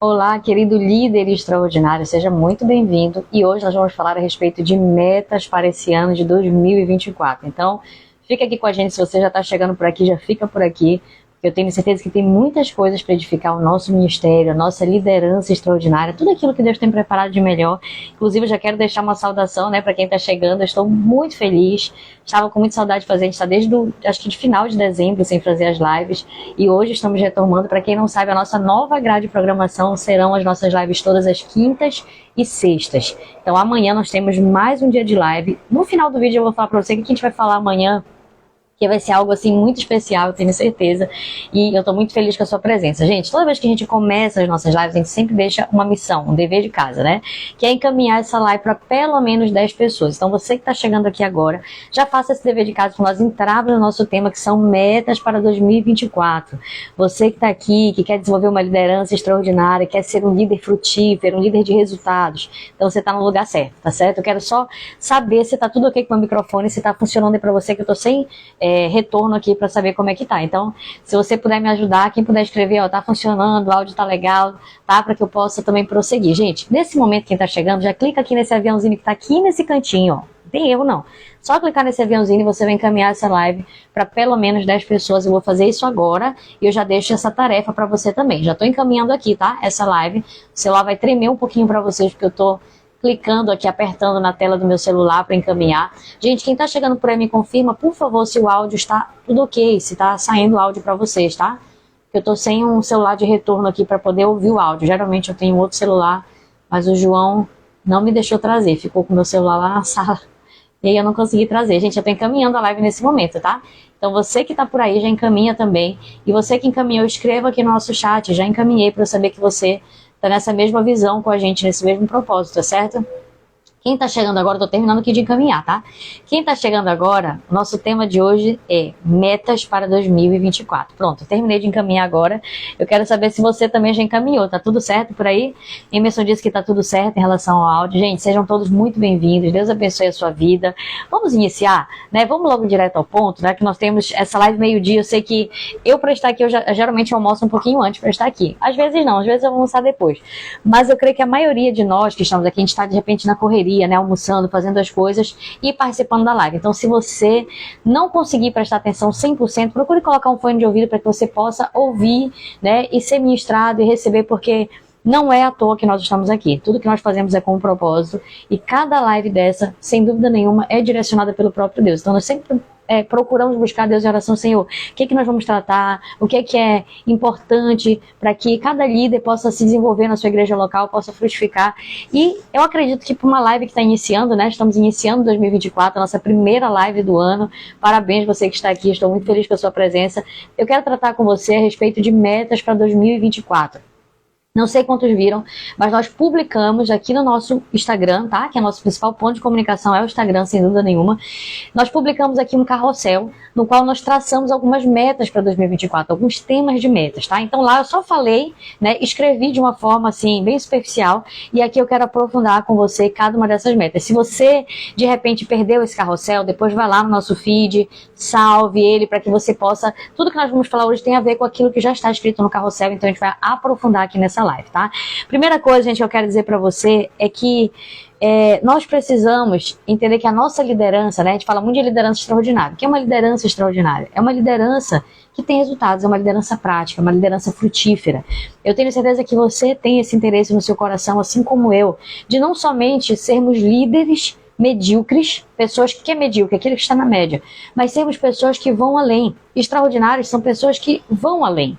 Olá, querido líder extraordinário, seja muito bem-vindo. E hoje nós vamos falar a respeito de metas para esse ano de 2024. Então, fica aqui com a gente, se você já está chegando por aqui, já fica por aqui. Eu tenho certeza que tem muitas coisas para edificar o nosso ministério, a nossa liderança extraordinária, tudo aquilo que Deus tem preparado de melhor. Inclusive, eu já quero deixar uma saudação, para quem está chegando. Eu estou muito feliz. Estava com muita saudade de fazer. A gente está desde acho que de final de dezembro sem fazer as lives. E hoje estamos retomando. Para quem não sabe, a nossa nova grade de programação serão as nossas lives todas as quintas e sextas. Então, amanhã nós temos mais um dia de live. No final do vídeo eu vou falar para você o que a gente vai falar amanhã, que vai ser algo assim muito especial, eu tenho certeza, e eu estou muito feliz com a sua presença. Gente, toda vez que a gente começa as nossas lives, a gente sempre deixa uma missão, um dever de casa, que é encaminhar essa live para pelo menos 10 pessoas. Então você que está chegando aqui agora, já faça esse dever de casa para nós entrarmos no nosso tema, que são metas para 2024. Você que está aqui, que quer desenvolver uma liderança extraordinária, quer ser um líder frutífero, um líder de resultados, então você está no lugar certo, tá certo? Eu quero só saber se está tudo ok com o microfone, se está funcionando aí para você, que eu estou sem retorno aqui para saber como é que tá. Então, se você puder me ajudar, quem puder escrever, ó, tá funcionando, o áudio tá legal, tá? Para que eu possa também prosseguir. Gente, nesse momento, quem tá chegando, já clica aqui nesse aviãozinho que tá aqui nesse cantinho, ó. Não tem erro, não. Só clicar nesse aviãozinho e você vai encaminhar essa live para pelo menos 10 pessoas. Eu vou fazer isso agora e eu já deixo essa tarefa para você também. Já tô encaminhando aqui, tá? Essa live. O celular vai tremer um pouquinho para vocês, porque eu tô clicando aqui, apertando na tela do meu celular para encaminhar. Gente, quem tá chegando por aí me confirma, por favor, se o áudio está tudo ok, se tá saindo o áudio para vocês, tá? Eu tô sem um celular de retorno aqui para poder ouvir o áudio. Geralmente eu tenho outro celular, mas o João não me deixou trazer, ficou com o meu celular lá na sala e aí eu não consegui trazer. Gente, eu tô encaminhando a live nesse momento, tá? Então você que tá por aí já encaminha também, e você que encaminhou, escreva aqui no nosso chat, já encaminhei para eu saber que você tá nessa mesma visão com a gente, nesse mesmo propósito, tá certo? Quem tá chegando agora, eu tô terminando aqui de encaminhar, tá? Quem tá chegando agora, o nosso tema de hoje é metas para 2024. Pronto, eu terminei de encaminhar agora. Eu quero saber se você também já encaminhou. Tá tudo certo por aí? Emerson disse que tá tudo certo em relação ao áudio. Gente, sejam todos muito bem-vindos. Deus abençoe a sua vida. Vamos iniciar, Vamos logo direto ao ponto, Que nós temos essa live meio-dia. Eu sei que eu, para estar aqui, eu geralmente almoço um pouquinho antes para estar aqui. Às vezes não, às vezes eu vou almoçar depois. Mas eu creio que a maioria de nós que estamos aqui, a gente está de repente na correria, almoçando, fazendo as coisas e participando da live. Então, se você não conseguir prestar atenção 100%, procure colocar um fone de ouvido para que você possa ouvir, e ser ministrado e receber, porque não é à toa que nós estamos aqui. Tudo que nós fazemos é com um propósito, e cada live dessa, sem dúvida nenhuma, é direcionada pelo próprio Deus. Então, nós sempre procuramos buscar Deus em oração. Senhor, o que nós vamos tratar, o que é importante para que cada líder possa se desenvolver na sua igreja local, possa frutificar. E eu acredito que para uma live que está iniciando, estamos iniciando 2024, a nossa primeira live do ano. Parabéns você que está aqui, estou muito feliz com a sua presença. Eu quero tratar com você a respeito de metas para 2024. Não sei quantos viram, mas nós publicamos aqui no nosso Instagram, tá? Que é o nosso principal ponto de comunicação, é o Instagram, sem dúvida nenhuma. Nós publicamos aqui um carrossel, no qual nós traçamos algumas metas para 2024, alguns temas de metas, tá? Então lá eu só falei, escrevi de uma forma assim, bem superficial, e aqui eu quero aprofundar com você cada uma dessas metas. Se você, de repente, perdeu esse carrossel, depois vai lá no nosso feed, salve ele, para que você possa... Tudo que nós vamos falar hoje tem a ver com aquilo que já está escrito no carrossel, então a gente vai aprofundar aqui nessa live, tá? Primeira coisa, gente, que eu quero dizer para você é que nós precisamos entender que a nossa liderança, a gente fala muito de liderança extraordinária. O que é uma liderança extraordinária? É uma liderança que tem resultados, é uma liderança prática, uma liderança frutífera. Eu tenho certeza que você tem esse interesse no seu coração, assim como eu, de não somente sermos líderes medíocres, pessoas que é medíocre, aquele que está na média, mas sermos pessoas que vão além. Extraordinários são pessoas que vão além.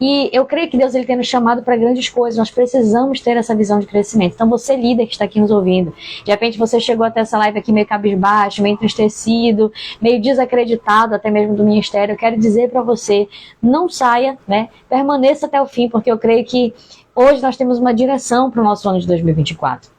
E eu creio que Deus tem nos chamado para grandes coisas. Nós precisamos ter essa visão de crescimento. Então você, líder que está aqui nos ouvindo, de repente você chegou até essa live aqui meio cabisbaixo, meio entristecido, meio desacreditado até mesmo do ministério, eu quero dizer para você, não saia, permaneça até o fim, porque eu creio que hoje nós temos uma direção para o nosso ano de 2024.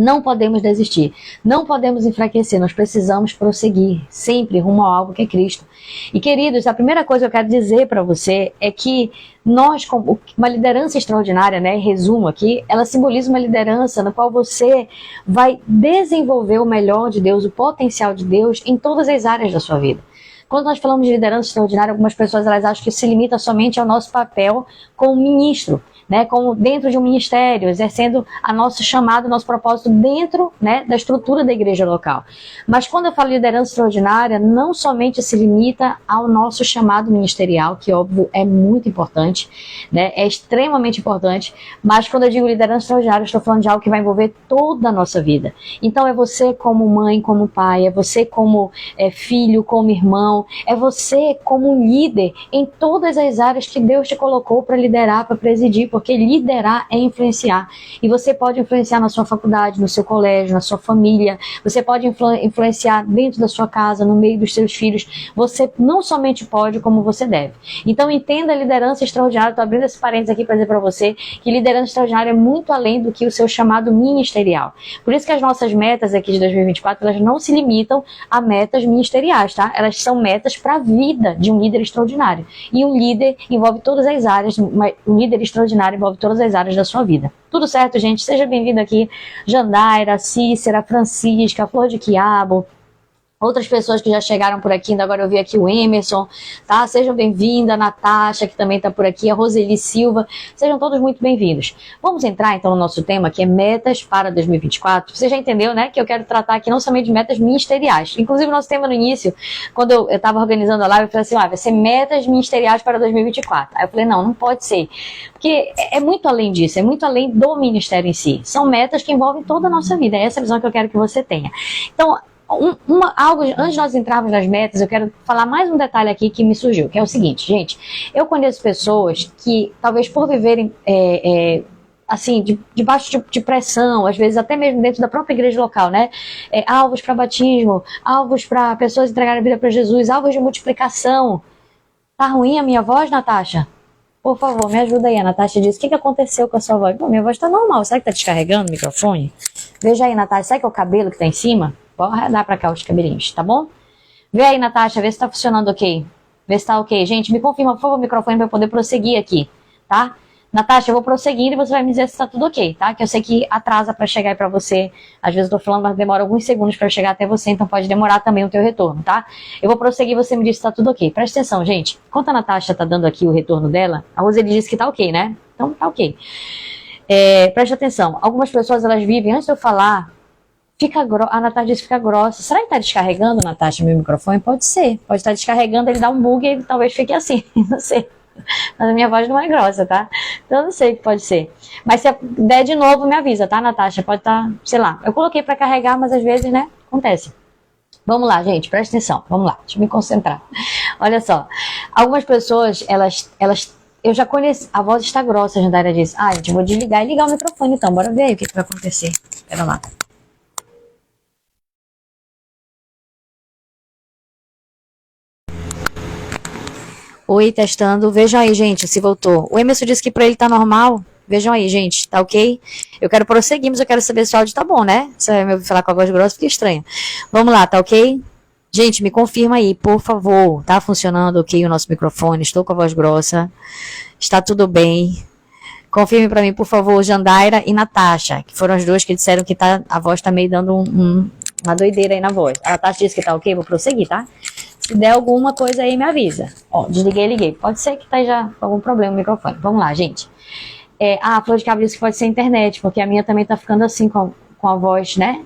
Não podemos desistir, não podemos enfraquecer, nós precisamos prosseguir, sempre rumo ao alvo que é Cristo. E queridos, a primeira coisa que eu quero dizer para você é que nós, como uma liderança extraordinária, em resumo aqui, ela simboliza uma liderança na qual você vai desenvolver o melhor de Deus, o potencial de Deus em todas as áreas da sua vida. Quando nós falamos de liderança extraordinária, algumas pessoas elas acham que se limita somente ao nosso papel como ministro. né, como dentro de um ministério, exercendo a nosso chamado, nosso propósito dentro, né, da estrutura da igreja local. Mas quando eu falo liderança extraordinária, não somente se limita ao nosso chamado ministerial, que óbvio é muito importante, né, é extremamente importante, mas quando eu digo liderança extraordinária, eu estou falando de algo que vai envolver toda a nossa vida. Então é você como mãe, como pai, é você como filho, como irmão, é você como líder em todas as áreas que Deus te colocou para liderar, para presidir, porque liderar é influenciar. E você pode influenciar na sua faculdade, no seu colégio, na sua família, você pode influenciar dentro da sua casa, no meio dos seus filhos. Você não somente pode, como você deve. Então entenda a liderança extraordinária. Estou abrindo esse parênteses aqui para dizer para você que liderança extraordinária é muito além do que o seu chamado ministerial. Por isso que as nossas metas aqui de 2024, elas não se limitam a metas ministeriais, tá? Elas são metas para a vida de um líder extraordinário. E um líder envolve todas as áreas, um líder extraordinário envolve todas as áreas da sua vida. Tudo certo, gente? Seja bem-vindo aqui, Jandaira, Cícera, Francisca, Flor de Quiabo, outras pessoas que já chegaram por aqui, ainda agora eu vi aqui o Emerson, tá? Sejam bem-vindos, a Natasha, que também está por aqui, a Roseli Silva, sejam todos muito bem-vindos. Vamos entrar então no nosso tema, que é metas para 2024. Você já entendeu, né, que eu quero tratar aqui não somente de metas ministeriais. Inclusive, o nosso tema no início, quando eu estava organizando a live, eu falei assim, vai ser metas ministeriais para 2024. Aí eu falei, não pode ser. Porque é muito além disso, é muito além do ministério em si. São metas que envolvem toda a nossa vida. É essa a visão que eu quero que você tenha. Então, antes de nós entrarmos nas metas, eu quero falar mais um detalhe aqui que me surgiu, que é o seguinte, gente, eu conheço pessoas que, talvez por viverem assim, debaixo de pressão, às vezes até mesmo dentro da própria igreja local, né, alvos para batismo, alvos para pessoas entregarem a vida para Jesus, alvos de multiplicação. Tá ruim a minha voz, Natasha? Por favor, me ajuda aí. A Natasha disse, o que aconteceu com a sua voz? Bom, minha voz tá normal, será que tá descarregando o microfone? Veja aí, Natasha, será que é o cabelo que tá em cima? Vou arredar pra cá os cabelinhos, tá bom? Vê aí, Natasha, vê se tá funcionando ok. Vê se tá ok. Gente, me confirma, por favor, o microfone pra eu poder prosseguir aqui, tá? Natasha, eu vou prosseguindo e você vai me dizer se tá tudo ok, tá? Que eu sei que atrasa pra chegar aí pra você. Às vezes eu tô falando, mas demora alguns segundos pra chegar até você, então pode demorar também o teu retorno, tá? Eu vou prosseguir e você me diz se tá tudo ok. Presta atenção, gente. Enquanto a Natasha tá dando aqui o retorno dela, a Roseli disse que tá ok, né? Então tá ok. Presta atenção. Algumas pessoas, elas vivem, antes de eu falar, a Natasha disse que fica grossa. Será que tá descarregando, Natasha, meu microfone? Pode ser. Pode estar descarregando, ele dá um bug e ele talvez fique assim. Não sei. Mas a minha voz não é grossa, tá? Então eu não sei o que pode ser. Mas se der de novo, me avisa, tá, Natasha? Pode estar, sei lá. Eu coloquei pra carregar, mas às vezes, né, acontece. Vamos lá, gente, presta atenção. Vamos lá, deixa eu me concentrar. Olha só. Algumas pessoas, elas eu já conheci. A voz está grossa, a Jandaira disse. Gente, vou desligar e ligar o microfone então. Bora ver aí o que vai acontecer. Espera lá. Oi, testando. Vejam aí, gente, se voltou. O Emerson disse que pra ele tá normal. Vejam aí, gente, tá ok? Eu quero prosseguir, mas eu quero saber se o áudio tá bom, né? Se vai me ouvir falar com a voz grossa, fica estranho. Vamos lá, tá ok? Gente, me confirma aí, por favor. Tá funcionando ok o nosso microfone? Estou com a voz grossa. Está tudo bem? Confirme pra mim, por favor, Jandaira e Natasha, que foram as duas que disseram que a voz tá meio dando uma doideira aí na voz. A Natasha disse que tá ok, vou prosseguir, tá? Se der alguma coisa aí, me avisa. Ó, desliguei e liguei. Pode ser que esteja algum problema no microfone. Vamos lá, gente. A Flor de Cabo disse que pode ser a internet, porque a minha também tá ficando assim com a voz, né?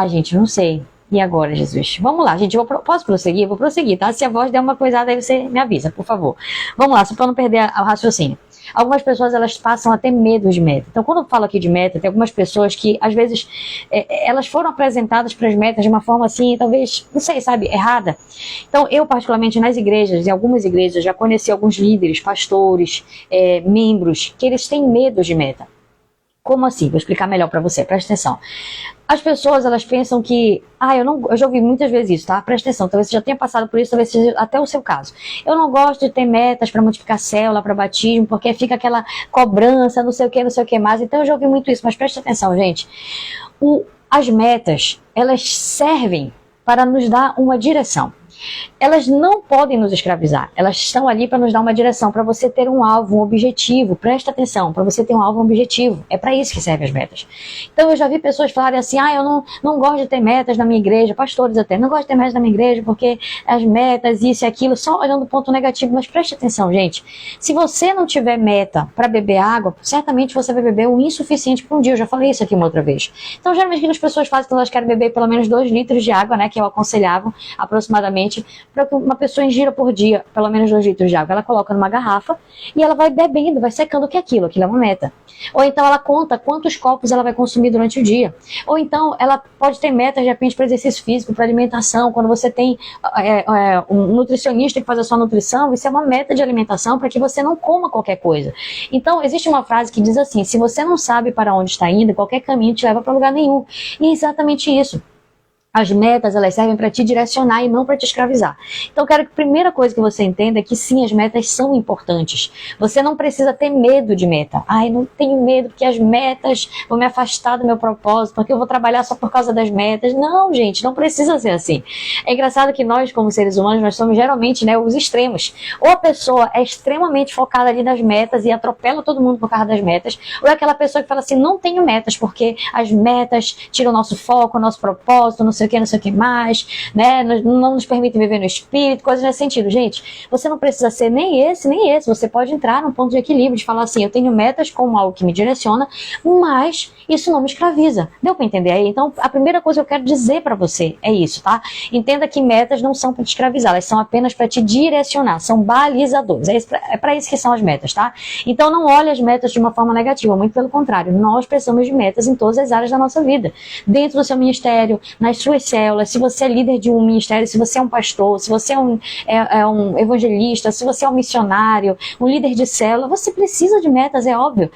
Gente, não sei. E agora, Jesus? Vamos lá, gente. Posso prosseguir? Vou prosseguir, tá? Se a voz der uma coisada, aí você me avisa, por favor. Vamos lá, só para não perder o raciocínio. Algumas pessoas, elas passam a ter medo de meta. Então, quando eu falo aqui de meta, tem algumas pessoas que, às vezes, elas foram apresentadas para as metas de uma forma assim, talvez, não sei, sabe, errada. Então, eu, particularmente, nas igrejas, em algumas igrejas, já conheci alguns líderes, pastores, membros, que eles têm medo de meta. Como assim? Vou explicar melhor para você, presta atenção. As pessoas, elas pensam que, eu já ouvi muitas vezes isso, tá? Presta atenção, talvez você já tenha passado por isso, talvez seja até o seu caso. Eu não gosto de ter metas para multiplicar célula, para batismo, porque fica aquela cobrança, não sei o que mais. Então eu já ouvi muito isso, mas presta atenção, gente. As metas, elas servem para nos dar uma direção. elas não podem nos escravizar. Elas estão ali para nos dar uma direção, para você ter um alvo, um objetivo. Presta atenção, para você ter um alvo, um objetivo. É para isso que servem as metas. Então eu já vi pessoas falarem assim, eu não gosto de ter metas na minha igreja, pastores até, não gosto de ter metas na minha igreja porque as metas, isso e aquilo, só olhando o ponto negativo. Mas preste atenção, gente. Se você não tiver meta para beber água, certamente você vai beber o insuficiente por um dia. Eu já falei isso aqui uma outra vez. Então geralmente o que as pessoas fazem quando elas querem beber pelo menos 2 litros de água, né, que eu aconselhava aproximadamente, para que uma pessoa ingira por dia pelo menos 2 litros de água. Ela coloca numa garrafa e ela vai bebendo, vai secando o que é aquilo. Aquilo é uma meta. Ou então ela conta quantos copos ela vai consumir durante o dia. Ou então ela pode ter metas de repente para exercício físico, para alimentação. Quando você tem um nutricionista que faz a sua nutrição, isso é uma meta de alimentação para que você não coma qualquer coisa. Então existe uma frase que diz assim: se você não sabe para onde está indo, qualquer caminho te leva para lugar nenhum. E é exatamente isso. As metas, elas servem para te direcionar e não para te escravizar. Então, eu quero que a primeira coisa que você entenda é que sim, as metas são importantes. Você não precisa ter medo de meta. Não tenho medo porque as metas vão me afastar do meu propósito, porque eu vou trabalhar só por causa das metas. Não, gente, não precisa ser assim. É engraçado que nós, como seres humanos, nós somos geralmente, né, os extremos. Ou a pessoa é extremamente focada ali nas metas e atropela todo mundo por causa das metas, ou é aquela pessoa que fala assim, não tenho metas, porque as metas tiram o nosso foco, o nosso propósito, não sei o que mais, né? Não nos permite viver no espírito, coisas nesse sentido. Gente, você não precisa ser nem esse, nem esse. Você pode entrar num ponto de equilíbrio, de falar assim, eu tenho metas como algo que me direciona, mas isso não me escraviza. Deu pra entender aí? Então, a primeira coisa que eu quero dizer pra você é isso, tá? Entenda que metas não são pra te escravizar, elas são apenas pra te direcionar, são balizadores. É pra isso que são as metas, tá? Então, não olhe as metas de uma forma negativa, muito pelo contrário. Nós precisamos de metas em todas as áreas da nossa vida. Dentro do seu ministério, nas suas células, se você é líder de um ministério, se você é um pastor, se você é um evangelista, se você é um missionário, um líder de célula, você precisa de metas, é óbvio.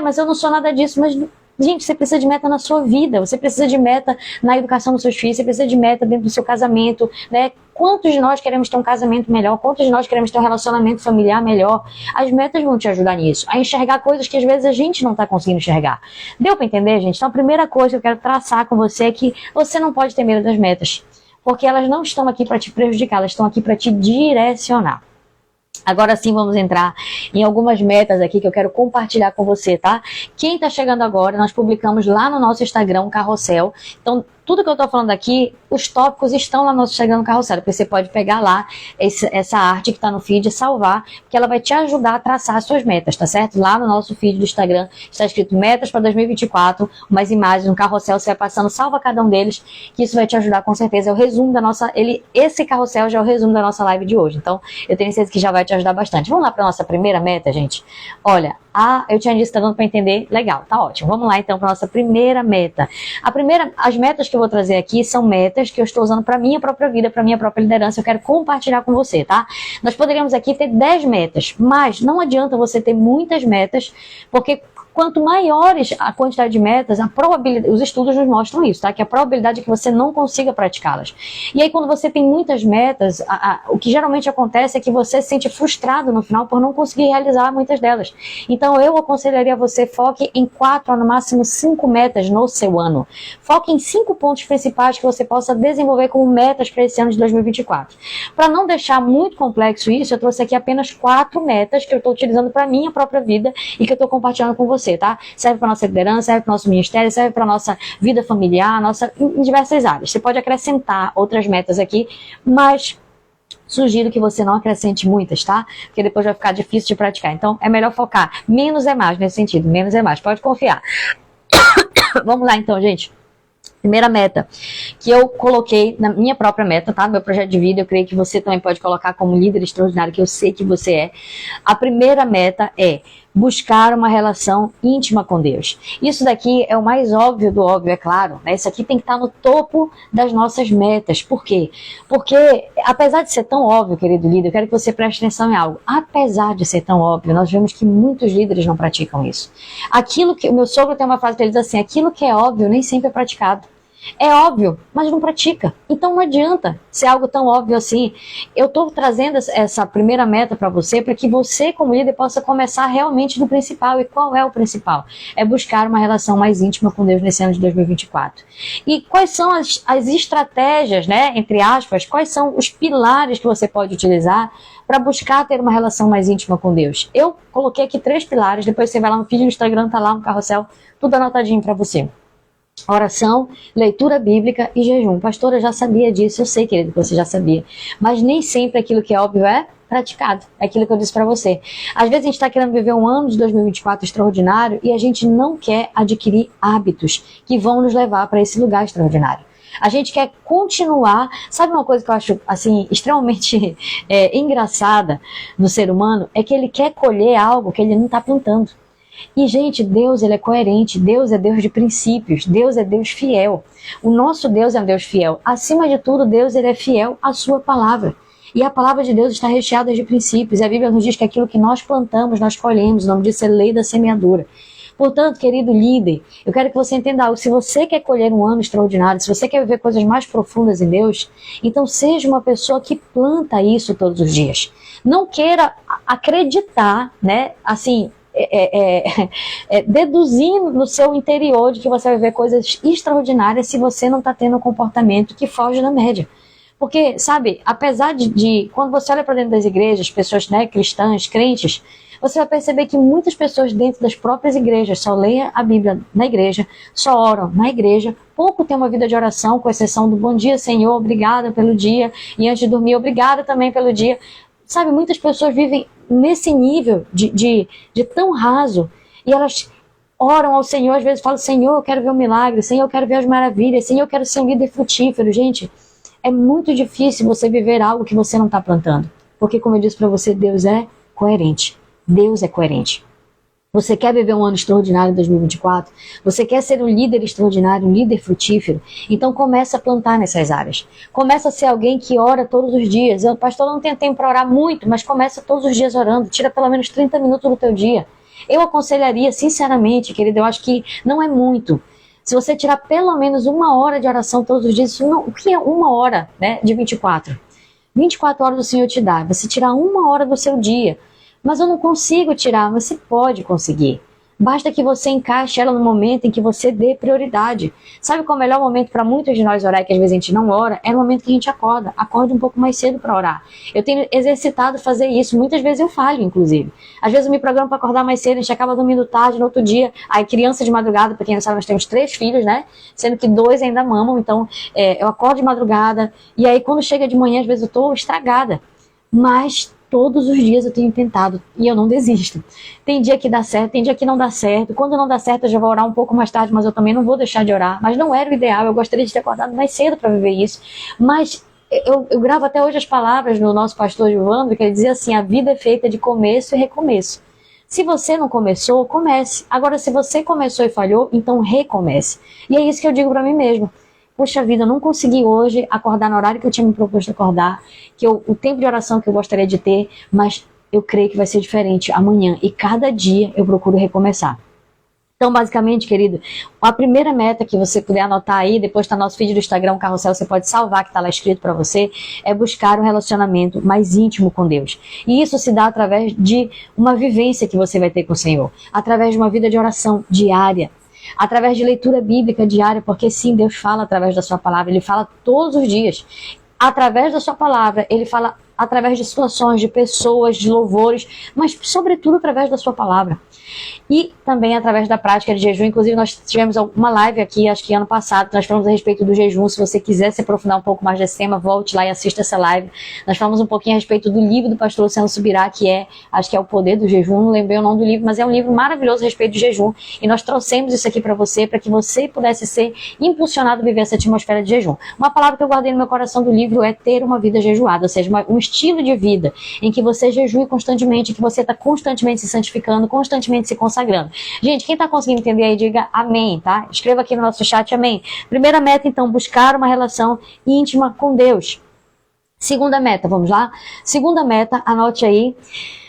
Mas eu não sou nada disso, mas... Gente, você precisa de meta na sua vida, você precisa de meta na educação dos seus filhos, você precisa de meta dentro do seu casamento, né? Quantos de nós queremos ter um casamento melhor? Quantos de nós queremos ter um relacionamento familiar melhor? As metas vão te ajudar nisso, a enxergar coisas que às vezes a gente não está conseguindo enxergar. Deu para entender, gente? Então a primeira coisa que eu quero traçar com você é que você não pode ter medo das metas, porque elas não estão aqui para te prejudicar, elas estão aqui para te direcionar. Agora sim, vamos entrar em algumas metas aqui que eu quero compartilhar com você, tá? Quem tá chegando agora, nós publicamos lá no nosso Instagram um carrossel. Então, tudo que eu tô falando aqui, os tópicos estão lá no nosso Instagram no carrossel, porque você pode pegar lá essa arte que tá no feed e salvar, porque ela vai te ajudar a traçar as suas metas, tá certo? Lá no nosso feed do Instagram está escrito metas para 2024, umas imagens no carrossel, você vai passando, salva cada um deles, que isso vai te ajudar com certeza. É o resumo da nossa, esse carrossel já é o resumo da nossa live de hoje, então eu tenho certeza que já vai te ajudar bastante. Vamos lá para nossa primeira meta, gente? Olha, eu tinha dito que tá dando para entender, legal, tá ótimo. Vamos lá então para nossa primeira meta. As metas que eu vou trazer aqui são metas que eu estou usando para minha própria vida, para minha própria liderança. Eu quero compartilhar com você, tá? Nós poderíamos aqui ter 10 metas, mas não adianta você ter muitas metas, porque quanto maiores a quantidade de metas, a probabilidade, os estudos nos mostram isso, tá? Que a probabilidade é que você não consiga praticá-las. E aí quando você tem muitas metas, o que geralmente acontece é que você se sente frustrado no final por não conseguir realizar muitas delas. Então eu aconselharia você, foque em 4 ou no máximo 5 metas no seu ano. Foque em 5 pontos principais que você possa desenvolver como metas para esse ano de 2024. Para não deixar muito complexo isso, eu trouxe aqui apenas 4 metas que eu estou utilizando para minha própria vida e que eu estou compartilhando com você. Tá? Serve para nossa liderança, serve para o nosso ministério, serve para nossa vida familiar, em diversas áreas. Você pode acrescentar outras metas aqui, mas sugiro que você não acrescente muitas, tá? Porque depois vai ficar difícil de praticar. Então é melhor focar. Menos é mais nesse sentido, menos é mais. Pode confiar. Vamos lá então, gente. Primeira meta que eu coloquei na minha própria meta, tá? Meu projeto de vida, eu creio que você também pode colocar como líder extraordinário, que eu sei que você é. A primeira meta é buscar uma relação íntima com Deus. Isso daqui é o mais óbvio do óbvio, é claro, né? Isso aqui tem que estar no topo das nossas metas. Por quê? Porque, apesar de ser tão óbvio, querido líder, eu quero que você preste atenção em algo. Apesar de ser tão óbvio, nós vemos que muitos líderes não praticam isso. O meu sogro tem uma frase que ele diz assim, aquilo que é óbvio nem sempre é praticado. É óbvio, mas não pratica. Então não adianta ser algo tão óbvio assim. Eu estou trazendo essa primeira meta para você, para que você, como líder, possa começar realmente do principal. E qual é o principal? É buscar uma relação mais íntima com Deus nesse ano de 2024. E quais são as estratégias, né, entre aspas, quais são os pilares que você pode utilizar para buscar ter uma relação mais íntima com Deus? Eu coloquei aqui 3 pilares, depois você vai lá no feed do Instagram, tá lá no carrossel, tudo anotadinho para você. Oração, leitura bíblica e jejum. Pastora, eu já sabia disso, eu sei, querido, que você já sabia. Mas nem sempre aquilo que é óbvio é praticado. É aquilo que eu disse para você. Às vezes a gente está querendo viver um ano de 2024 extraordinário e a gente não quer adquirir hábitos que vão nos levar para esse lugar extraordinário. A gente quer continuar. Sabe uma coisa que eu acho assim extremamente engraçada no ser humano? É que ele quer colher algo que ele não está plantando. E, gente, Deus, ele é coerente, Deus é Deus de princípios, Deus é Deus fiel. O nosso Deus é um Deus fiel. Acima de tudo, Deus, ele é fiel à sua palavra. E a palavra de Deus está recheada de princípios. E a Bíblia nos diz que aquilo que nós plantamos, nós colhemos. O nome disso é lei da semeadura. Portanto, querido líder, eu quero que você entenda algo. Se você quer colher um ano extraordinário, se você quer viver coisas mais profundas em Deus, então seja uma pessoa que planta isso todos os dias. Não queira acreditar, né, assim, deduzindo no seu interior de que você vai ver coisas extraordinárias se você não está tendo um comportamento que foge da média. Porque, sabe, apesar de quando você olha para dentro das igrejas, pessoas, né, cristãs, crentes, você vai perceber que muitas pessoas dentro das próprias igrejas só leem a Bíblia na igreja, só oram na igreja, pouco tem uma vida de oração, com exceção do bom dia, Senhor, obrigada pelo dia, e antes de dormir, obrigada também pelo dia. Sabe, muitas pessoas vivem nesse nível de tão raso, e elas oram ao Senhor, às vezes falam, Senhor, eu quero ver um milagre, Senhor, eu quero ver as maravilhas, Senhor, eu quero ser um líder frutífero. Gente, é muito difícil você viver algo que você não está plantando, porque, como eu disse para você, Deus é coerente. Deus é coerente. Você quer viver um ano extraordinário em 2024? Você quer ser um líder extraordinário, um líder frutífero? Então começa a plantar nessas áreas. Começa a ser alguém que ora todos os dias. Eu, pastor, não tenho tempo para orar muito, mas começa todos os dias orando. Tira pelo menos 30 minutos do teu dia. Eu aconselharia, sinceramente, querido, eu acho que não é muito. Se você tirar pelo menos 1 hora de oração todos os dias, o que é 1 hora, né, de 24? 24 horas o Senhor te dá. Você tirar 1 hora do seu dia. Mas eu não consigo tirar. Você pode conseguir. Basta que você encaixe ela no momento em que você dê prioridade. Sabe qual é o melhor momento para muitos de nós orar, que às vezes a gente não ora? É no momento que a gente acorda. Acorde um pouco mais cedo para orar. Eu tenho exercitado fazer isso. Muitas vezes eu falho, inclusive. Às vezes eu me programo para acordar mais cedo, a gente acaba dormindo tarde, no outro dia. Aí criança de madrugada, para quem não sabe, nós temos 3 filhos, né? Sendo que 2 ainda mamam. Então eu acordo de madrugada. E aí quando chega de manhã, às vezes eu estou estragada. Mas todos os dias eu tenho tentado e eu não desisto. Tem dia que dá certo, tem dia que não dá certo. Quando não dá certo eu já vou orar um pouco mais tarde, mas eu também não vou deixar de orar. Mas não era o ideal, eu gostaria de ter acordado mais cedo para viver isso. Mas eu gravo até hoje as palavras do nosso pastor Gilvando, que ele dizia assim, a vida é feita de começo e recomeço. Se você não começou, comece. Agora, se você começou e falhou, então recomece. E é isso que eu digo para mim mesmo. Poxa vida, eu não consegui hoje acordar no horário que eu tinha me proposto acordar, o tempo de oração que eu gostaria de ter, mas eu creio que vai ser diferente amanhã. E cada dia eu procuro recomeçar. Então, basicamente, querido, a primeira meta que você puder anotar aí, depois tá no nosso feed do Instagram, Carrossel, você pode salvar, que tá lá escrito para você, é buscar um relacionamento mais íntimo com Deus. E isso se dá através de uma vivência que você vai ter com o Senhor, através de uma vida de oração diária, através de leitura bíblica diária, porque sim, Deus fala através da sua palavra, Ele fala todos os dias. Através da sua palavra, Ele fala através de situações, de pessoas, de louvores, mas sobretudo através da sua palavra. E também através da prática de jejum. Inclusive nós tivemos uma live aqui, acho que ano passado, nós falamos a respeito do jejum. Se você quiser se aprofundar um pouco mais desse tema, volte lá e assista essa live. Nós falamos um pouquinho a respeito do livro do pastor Luciano Subirá, que acho que é O Poder do Jejum, não lembrei o nome do livro, mas é um livro maravilhoso a respeito do jejum. E nós trouxemos isso aqui para você que pudesse ser impulsionado a viver essa atmosfera de jejum. Uma palavra que eu guardei no meu coração do livro é ter uma vida jejuada, ou seja, um estilo de vida em que você jejue constantemente, que você está constantemente se santificando, constantemente se consagrando. Gente, quem está conseguindo entender aí, diga amém, tá? Escreva aqui no nosso chat amém. Primeira meta, então, buscar uma relação íntima com Deus. Segunda meta, vamos lá? Segunda meta, anote aí.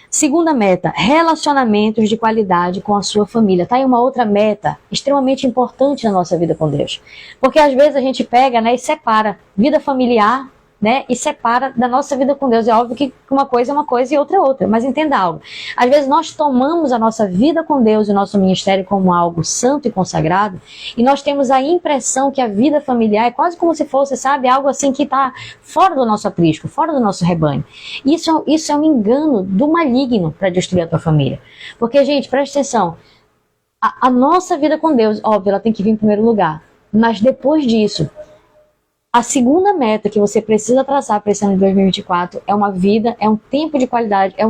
Segunda meta, relacionamentos de qualidade com a sua família. Tá aí uma outra meta extremamente importante na nossa vida com Deus. Porque às vezes a gente pega, né, e separa vida familiar, né, e separa da nossa vida com Deus. É óbvio que uma coisa é uma coisa e outra é outra, mas entenda algo. Às vezes nós tomamos a nossa vida com Deus e o nosso ministério como algo santo e consagrado, e nós temos a impressão que a vida familiar é quase como se fosse, sabe, algo assim que está fora do nosso aprisco, fora do nosso rebanho. Isso é um engano do maligno para destruir a tua família. Porque, gente, presta atenção, a nossa vida com Deus, óbvio, ela tem que vir em primeiro lugar, mas depois disso, a segunda meta que você precisa traçar para esse ano de 2024 é uma vida, é um tempo de qualidade, é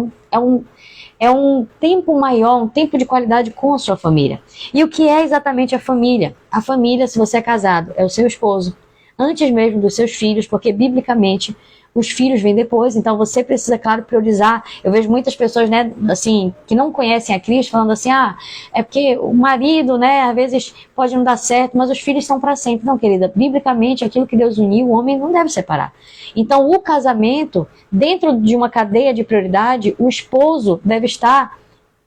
um tempo maior, um tempo de qualidade com a sua família. E o que é exatamente a família? A família, se você é casado, é o seu esposo, antes mesmo dos seus filhos, porque biblicamente os filhos vêm depois, então você precisa, claro, priorizar. Eu vejo muitas pessoas, né, assim, que não conhecem a Cristo, falando assim, é porque o marido, né, às vezes pode não dar certo, mas os filhos são para sempre. Não, querida, biblicamente, aquilo que Deus uniu, o homem não deve separar. Então, o casamento, dentro de uma cadeia de prioridade, o esposo deve estar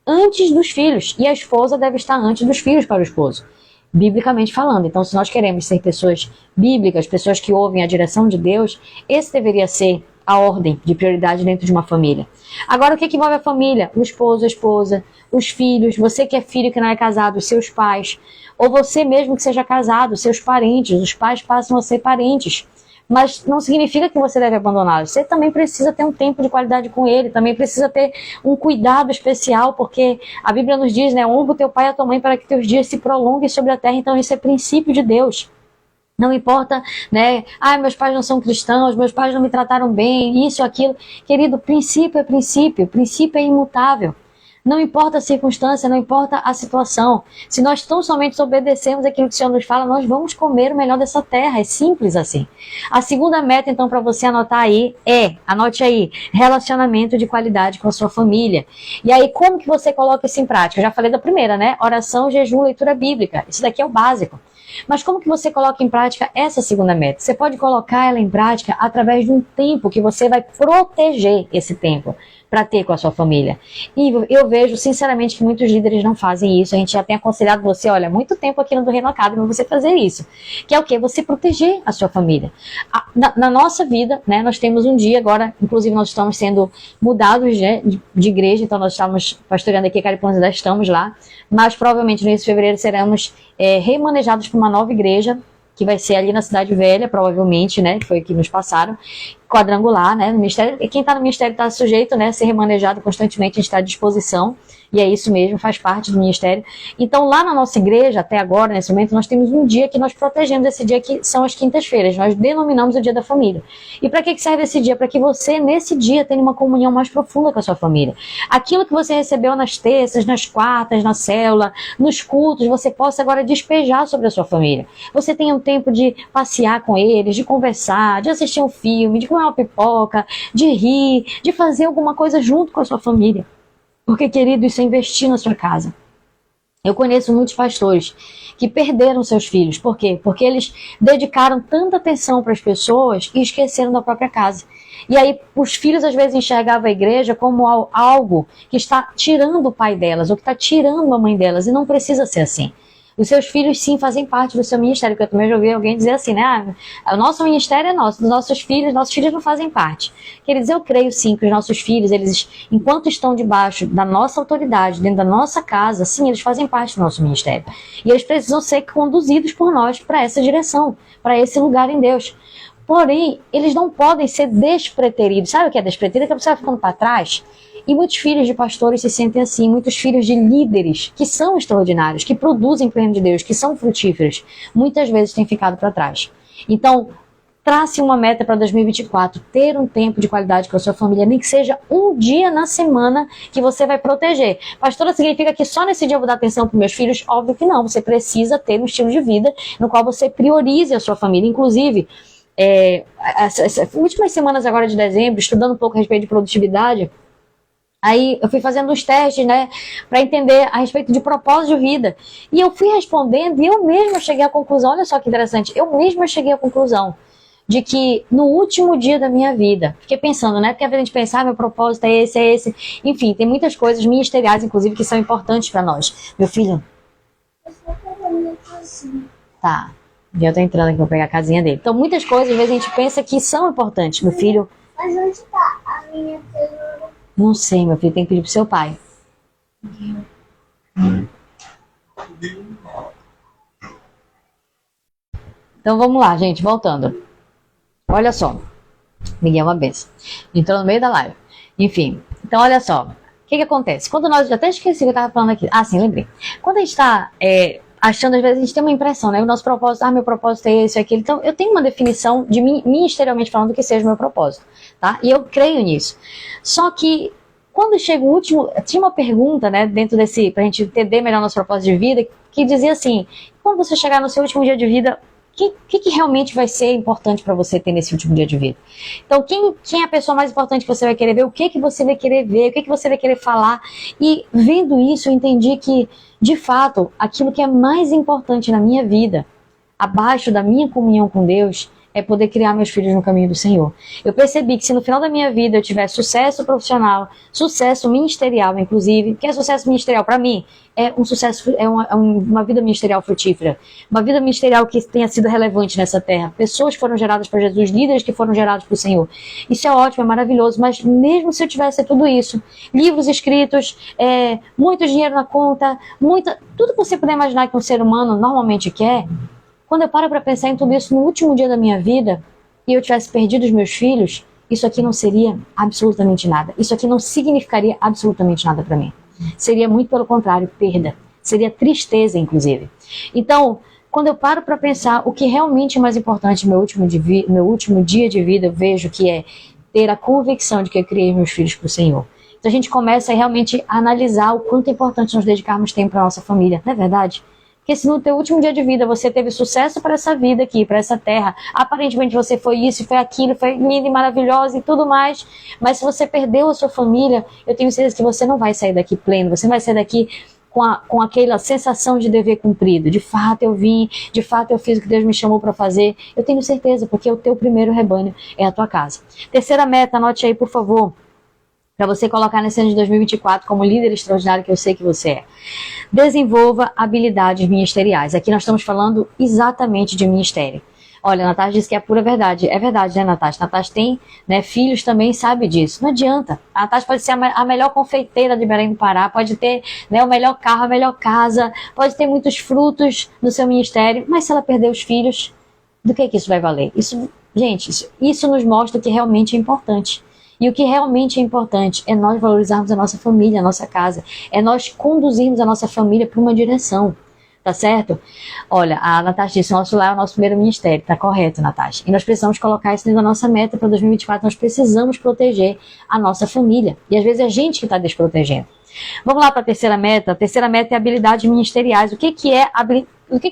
antes dos filhos, e a esposa deve estar antes dos filhos para o esposo, biblicamente falando. Então, se nós queremos ser pessoas bíblicas, pessoas que ouvem a direção de Deus, esse deveria ser a ordem de prioridade dentro de uma família. Agora, o que envolve a família? O esposo, a esposa, os filhos, você que é filho que não é casado, os seus pais, ou você mesmo que seja casado, seus parentes, os pais passam a ser parentes. Mas não significa que você deve abandoná-lo. Você também precisa ter um tempo de qualidade com ele, também precisa ter um cuidado especial, porque a Bíblia nos diz, né, honra o teu pai e a tua mãe para que teus dias se prolonguem sobre a terra. Então isso é princípio de Deus. Não importa, né, meus pais não são cristãos, meus pais não me trataram bem, isso, aquilo. Querido, princípio é imutável. Não importa a circunstância, não importa a situação. Se nós tão somente obedecemos aquilo que o Senhor nos fala, nós vamos comer o melhor dessa terra. É simples assim. A segunda meta, então, para você anotar aí anote aí, relacionamento de qualidade com a sua família. E aí, como que você coloca isso em prática? Eu já falei da primeira, né? Oração, jejum, leitura bíblica. Isso daqui é o básico. Mas como que você coloca em prática essa segunda meta? Você pode colocar ela em prática através de um tempo que você vai proteger esse tempo para ter com a sua família. E eu vejo, sinceramente, que muitos líderes não fazem isso. A gente já tem aconselhado você, olha, há muito tempo aqui no Do Reino Academy você fazer isso. Que é o quê? Você proteger a sua família. Na nossa vida, né, nós temos um dia agora, inclusive nós estamos sendo mudados, né, de igreja, então nós estamos pastoreando aqui, Cariponza, ainda estamos lá, mas provavelmente no início de fevereiro seremos remanejados para uma nova igreja, que vai ser ali na Cidade Velha, provavelmente, né, que foi que nos passaram, quadrangular, né, no ministério. E quem está no ministério está sujeito, né, a ser remanejado constantemente, a gente está à disposição, e é isso mesmo, faz parte do ministério. Então, lá na nossa igreja, até agora, nesse momento, nós temos um dia que nós protegemos, esse dia que são as quintas-feiras, nós denominamos o dia da família. E para que serve esse dia? Para que você, nesse dia, tenha uma comunhão mais profunda com a sua família. Aquilo que você recebeu nas terças, nas quartas, na célula, nos cultos, você possa agora despejar sobre a sua família. Você tenha um tempo de passear com eles, de conversar, de assistir um filme, de comer uma pipoca, de rir, de fazer alguma coisa junto com a sua família. Porque, querido, isso é investir na sua casa. Eu conheço muitos pastores que perderam seus filhos. Por quê? Porque eles dedicaram tanta atenção para as pessoas e esqueceram da própria casa. E aí os filhos às vezes enxergavam a igreja como algo que está tirando o pai delas, ou que está tirando a mãe delas, e não precisa ser assim. Os seus filhos, sim, fazem parte do seu ministério, porque eu também já ouvi alguém dizer assim, né? O nosso ministério é nosso, nossos filhos não fazem parte. Queridos, eu creio, sim, que os nossos filhos, eles, enquanto estão debaixo da nossa autoridade, dentro da nossa casa, sim, eles fazem parte do nosso ministério. E eles precisam ser conduzidos por nós para essa direção, para esse lugar em Deus. Porém, eles não podem ser despreteridos. Sabe o que é despreterido? É que a pessoa vai ficando para trás. E muitos filhos de pastores se sentem assim, muitos filhos de líderes que são extraordinários, que produzem para o reino de Deus, que são frutíferos, muitas vezes têm ficado para trás. Então, trace uma meta para 2024, ter um tempo de qualidade com a sua família, nem que seja um dia na semana que você vai proteger. Pastora, significa que só nesse dia eu vou dar atenção para meus filhos? Óbvio que não, você precisa ter um estilo de vida no qual você priorize a sua família, inclusive... essas últimas semanas agora de dezembro, estudando um pouco a respeito de produtividade, aí eu fui fazendo uns testes, né, para entender a respeito de propósito de vida. E eu fui respondendo e eu mesma cheguei à conclusão, olha só que interessante, eu mesma cheguei à conclusão de que no último dia da minha vida, fiquei pensando, né? Porque a gente pensa, meu propósito é esse. Enfim, tem muitas coisas ministeriais, inclusive, que são importantes para nós. Meu filho. Tá. Eu tô entrando aqui pra pegar a casinha dele. Então, muitas coisas, às vezes, a gente pensa que são importantes. Meu filho. Mas onde tá a minha tesoura? Não sei, meu filho, tem que pedir pro seu pai. Então vamos lá, gente, voltando. Olha só. Miguel é uma benção. Entrou no meio da live. Enfim, então olha só. O que acontece? Quando nós... Eu até esqueci o que eu tava falando aqui. Ah, sim, lembrei. Quando a gente tá achando, às vezes, a gente tem uma impressão, né? O nosso propósito, meu propósito é esse, aquele. Então, eu tenho uma definição de mim, ministerialmente falando, do que seja o meu propósito, tá? E eu creio nisso. Só que, quando chega o último... Tinha uma pergunta, né, dentro desse... Pra gente entender melhor o nosso propósito de vida, que dizia assim, quando você chegar no seu último dia de vida, o que realmente vai ser importante para você ter nesse último dia de vida? Então, quem é a pessoa mais importante que você vai querer ver? O que você vai querer ver? O que você vai querer falar? E vendo isso, eu entendi que, de fato, aquilo que é mais importante na minha vida, abaixo da minha comunhão com Deus, é poder criar meus filhos no caminho do Senhor. Eu percebi que se no final da minha vida eu tiver sucesso profissional, sucesso ministerial, inclusive, que é sucesso ministerial para mim, é um sucesso, uma vida ministerial frutífera, uma vida ministerial que tenha sido relevante nessa terra. Pessoas foram geradas para Jesus, líderes que foram gerados para o Senhor. Isso é ótimo, é maravilhoso, mas mesmo se eu tivesse tudo isso, livros escritos, muito dinheiro na conta, tudo que você puder imaginar que um ser humano normalmente quer, quando eu paro para pensar em tudo isso no último dia da minha vida e eu tivesse perdido os meus filhos, isso aqui não seria absolutamente nada. Isso aqui não significaria absolutamente nada para mim. Seria muito pelo contrário, perda. Seria tristeza, inclusive. Então, quando eu paro para pensar o que realmente é mais importante no meu último dia de vida, eu vejo que é ter a convicção de que eu criei meus filhos para o Senhor. Então a gente começa a realmente analisar o quanto é importante nós dedicarmos tempo para a nossa família. Não é verdade? Porque se no teu último dia de vida você teve sucesso para essa vida aqui, para essa terra, aparentemente você foi isso, foi aquilo, foi linda e maravilhosa e tudo mais, mas se você perdeu a sua família, eu tenho certeza que você não vai sair daqui pleno, você não vai sair daqui com aquela sensação de dever cumprido. De fato eu vim, de fato eu fiz o que Deus me chamou para fazer. Eu tenho certeza, porque o teu primeiro rebanho é a tua casa. Terceira meta, anote aí por favor, para você colocar nesse ano de 2024 como líder extraordinário que eu sei que você é. Desenvolva habilidades ministeriais. Aqui nós estamos falando exatamente de ministério. Olha, a Natasha disse que é a pura verdade. É verdade, né, Natasha? Natasha tem, né, filhos também, sabe disso. Não adianta. A Natasha pode ser a melhor confeiteira de Belém do Pará, pode ter, né, o melhor carro, a melhor casa, pode ter muitos frutos no seu ministério, mas se ela perder os filhos, do que isso vai valer? Isso nos mostra o que realmente é importante. E o que realmente é importante é nós valorizarmos a nossa família, a nossa casa. É nós conduzirmos a nossa família para uma direção. Tá certo? Olha, a Natasha disse, nosso lar é o nosso primeiro ministério. Tá correto, Natasha. E nós precisamos colocar isso dentro da nossa meta para 2024. Nós precisamos proteger a nossa família. E às vezes é a gente que está desprotegendo. Vamos lá para a terceira meta. A terceira meta é habilidades ministeriais. O que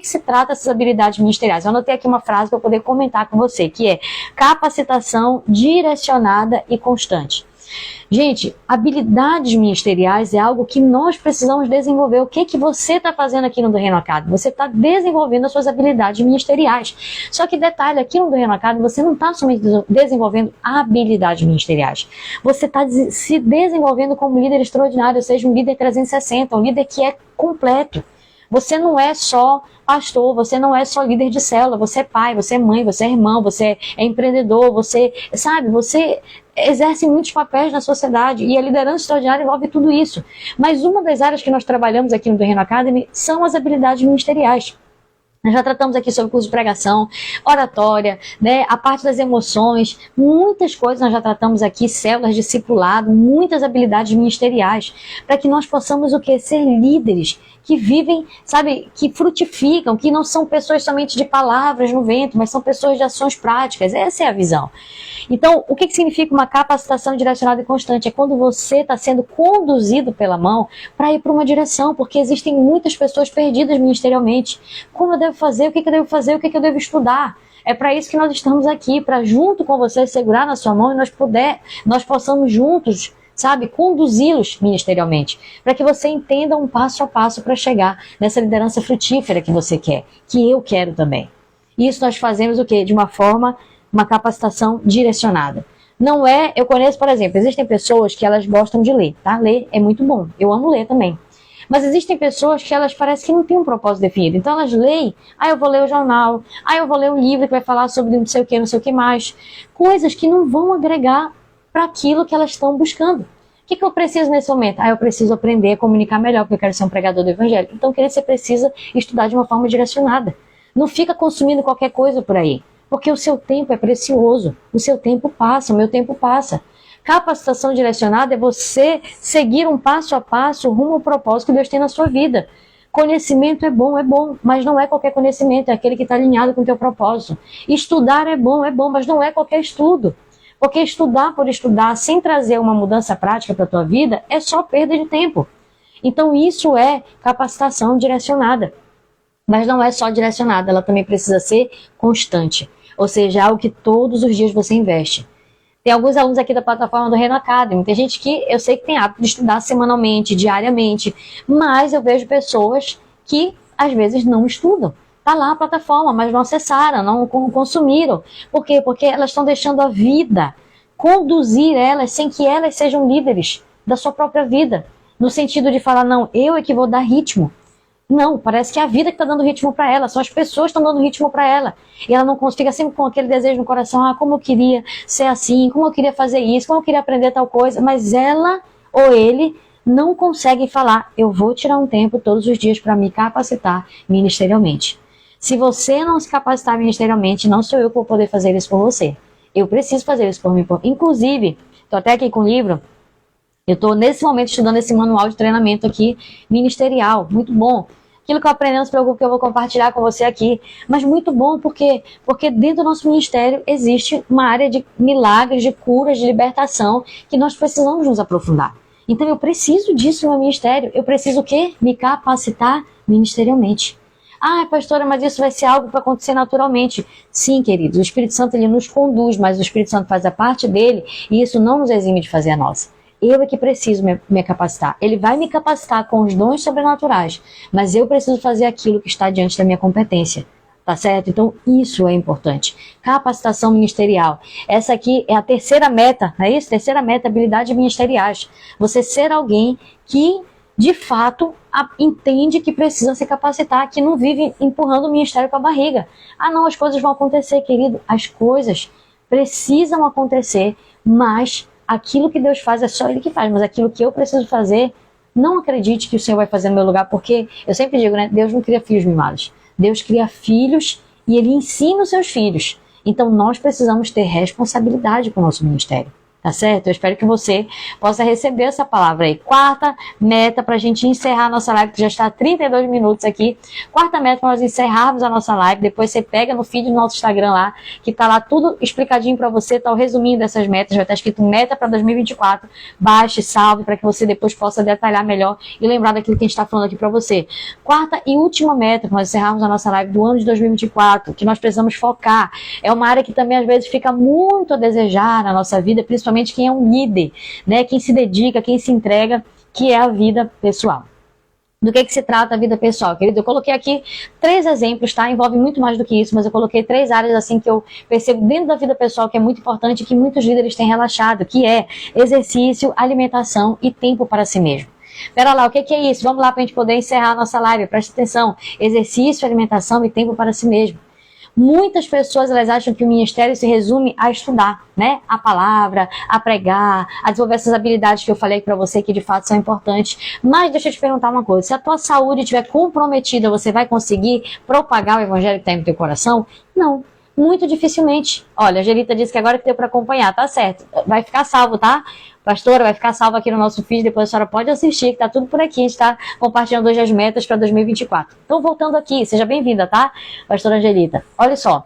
se trata essas habilidades ministeriais? Eu anotei aqui uma frase para poder comentar com você, que é capacitação direcionada e constante. Gente, habilidades ministeriais é algo que nós precisamos desenvolver. O que você está fazendo aqui no Do Reino Academy? Você está desenvolvendo as suas habilidades ministeriais. Só que detalhe, aqui no Do Reino Academy você não está somente desenvolvendo habilidades ministeriais. Você está se desenvolvendo como líder extraordinário, ou seja, um líder 360, um líder que é completo. Você não é só pastor, você não é só líder de célula, você é pai, você é mãe, você é irmão, você é empreendedor, você exerce muitos papéis na sociedade e a liderança extraordinária envolve tudo isso. Mas uma das áreas que nós trabalhamos aqui no The Reino Academy são as habilidades ministeriais. Nós já tratamos aqui sobre curso de pregação, oratória, né, a parte das emoções, muitas coisas nós já tratamos aqui, células, discipulado, muitas habilidades ministeriais, para que nós possamos o quê? Ser líderes que vivem, sabe, que frutificam, que não são pessoas somente de palavras no vento, mas são pessoas de ações práticas. Essa é a visão. Então, o que significa uma capacitação direcionada e constante? É quando você está sendo conduzido pela mão para ir para uma direção, porque existem muitas pessoas perdidas ministerialmente. Como eu devo fazer? O que eu devo fazer? O que eu devo estudar? É para isso que nós estamos aqui, para junto com você segurar na sua mão e nós possamos juntos, sabe, conduzi-los ministerialmente, para que você entenda um passo a passo para chegar nessa liderança frutífera que você quer, que eu quero também. E isso nós fazemos o quê? De uma forma uma capacitação direcionada. Não é, eu conheço, por exemplo, existem pessoas que elas gostam de ler, tá? Ler é muito bom, eu amo ler também. Mas existem pessoas que elas parecem que não têm um propósito definido. Então elas leem, eu vou ler o jornal, eu vou ler um livro que vai falar sobre não sei o que mais. Coisas que não vão agregar para aquilo que elas estão buscando. O que eu preciso nesse momento? Eu preciso aprender a comunicar melhor, porque eu quero ser um pregador do evangelho. Então, querido, você precisa estudar de uma forma direcionada. Não fica consumindo qualquer coisa por aí, porque o seu tempo é precioso. O seu tempo passa, o meu tempo passa. Capacitação direcionada é você seguir um passo a passo rumo ao propósito que Deus tem na sua vida. Conhecimento é bom, mas não é qualquer conhecimento, é aquele que está alinhado com o teu propósito. Estudar é bom, mas não é qualquer estudo. Porque estudar por estudar, sem trazer uma mudança prática para a tua vida, é só perda de tempo. Então isso é capacitação direcionada. Mas não é só direcionada, ela também precisa ser constante. Ou seja, algo que todos os dias você investe. Tem alguns alunos aqui da plataforma do Reino Academy. Tem gente que eu sei que tem hábito de estudar semanalmente, diariamente. Mas eu vejo pessoas que às vezes não estudam. Está lá a plataforma, mas não acessaram, não consumiram. Por quê? Porque elas estão deixando a vida conduzir elas sem que elas sejam líderes da sua própria vida. No sentido de falar, não, eu é que vou dar ritmo. Não, parece que é a vida que está dando ritmo para ela, são as pessoas que estão dando ritmo para ela. E ela não fica sempre com aquele desejo no coração, como eu queria ser assim, como eu queria fazer isso, como eu queria aprender tal coisa. Mas ela ou ele não conseguem falar, eu vou tirar um tempo todos os dias para me capacitar ministerialmente. Se você não se capacitar ministerialmente, não sou eu que vou poder fazer isso por você. Eu preciso fazer isso por mim. Inclusive, estou até aqui com o livro, eu estou nesse momento estudando esse manual de treinamento aqui, ministerial, muito bom. Aquilo que eu aprendi, não se preocupe que eu vou compartilhar com você aqui. Mas muito bom, porque dentro do nosso ministério existe uma área de milagres, de curas, de libertação, que nós precisamos nos aprofundar. Então eu preciso disso no meu ministério. Eu preciso o quê? Me capacitar ministerialmente. Pastora, mas isso vai ser algo que vai acontecer naturalmente. Sim, queridos, o Espírito Santo ele nos conduz, mas o Espírito Santo faz a parte dele e isso não nos exime de fazer a nossa. Eu é que preciso me capacitar. Ele vai me capacitar com os dons sobrenaturais, mas eu preciso fazer aquilo que está diante da minha competência. Tá certo? Então, isso é importante. Capacitação ministerial. Essa aqui é a terceira meta, não é isso? Terceira meta, habilidades ministeriais. Você ser alguém que, de fato, entende que precisa se capacitar, que não vive empurrando o ministério para a barriga. Não, as coisas vão acontecer, querido. As coisas precisam acontecer, mas aquilo que Deus faz é só Ele que faz, mas aquilo que eu preciso fazer, não acredite que o Senhor vai fazer no meu lugar, porque eu sempre digo, né? Deus não cria filhos mimados. Deus cria filhos e Ele ensina os seus filhos. Então nós precisamos ter responsabilidade com o nosso ministério. Tá certo? Eu espero que você possa receber essa palavra aí. Quarta meta para a gente encerrar a nossa live, que já está há 32 minutos aqui. Quarta meta para nós encerrarmos a nossa live. Depois você pega no feed do nosso Instagram lá, que tá lá tudo explicadinho para você, tá o resuminho dessas metas, vai estar escrito meta para 2024. Baixe, salve, para que você depois possa detalhar melhor e lembrar daquilo que a gente está falando aqui para você. Quarta e última meta para nós encerrarmos a nossa live do ano de 2024, que nós precisamos focar. É uma área que também às vezes fica muito a desejar na nossa vida, principalmente quem é um líder, né? Quem se dedica, quem se entrega, que é a vida pessoal. Do que se trata a vida pessoal, querido? Eu coloquei aqui 3 exemplos, tá? Envolve muito mais do que isso, mas eu coloquei 3 áreas assim que eu percebo dentro da vida pessoal que é muito importante e que muitos líderes têm relaxado, que é exercício, alimentação e tempo para si mesmo. Pera lá, o que é isso? Vamos lá para a gente poder encerrar a nossa live. Presta atenção. Exercício, alimentação e tempo para si mesmo. Muitas pessoas elas acham que o ministério se resume a estudar, né? A palavra, a pregar, a desenvolver essas habilidades que eu falei para você que de fato são importantes. Mas deixa eu te perguntar uma coisa: se a tua saúde estiver comprometida, você vai conseguir propagar o evangelho que está no teu coração? Não. Muito dificilmente. Olha, a Angelita disse que agora que deu para acompanhar, tá certo. Vai ficar salvo, tá? Pastora, vai ficar salvo aqui no nosso feed, depois a senhora pode assistir, que tá tudo por aqui, a gente está compartilhando hoje as metas para 2024. Então, voltando aqui, seja bem-vinda, tá? Pastora Angelita, olha só,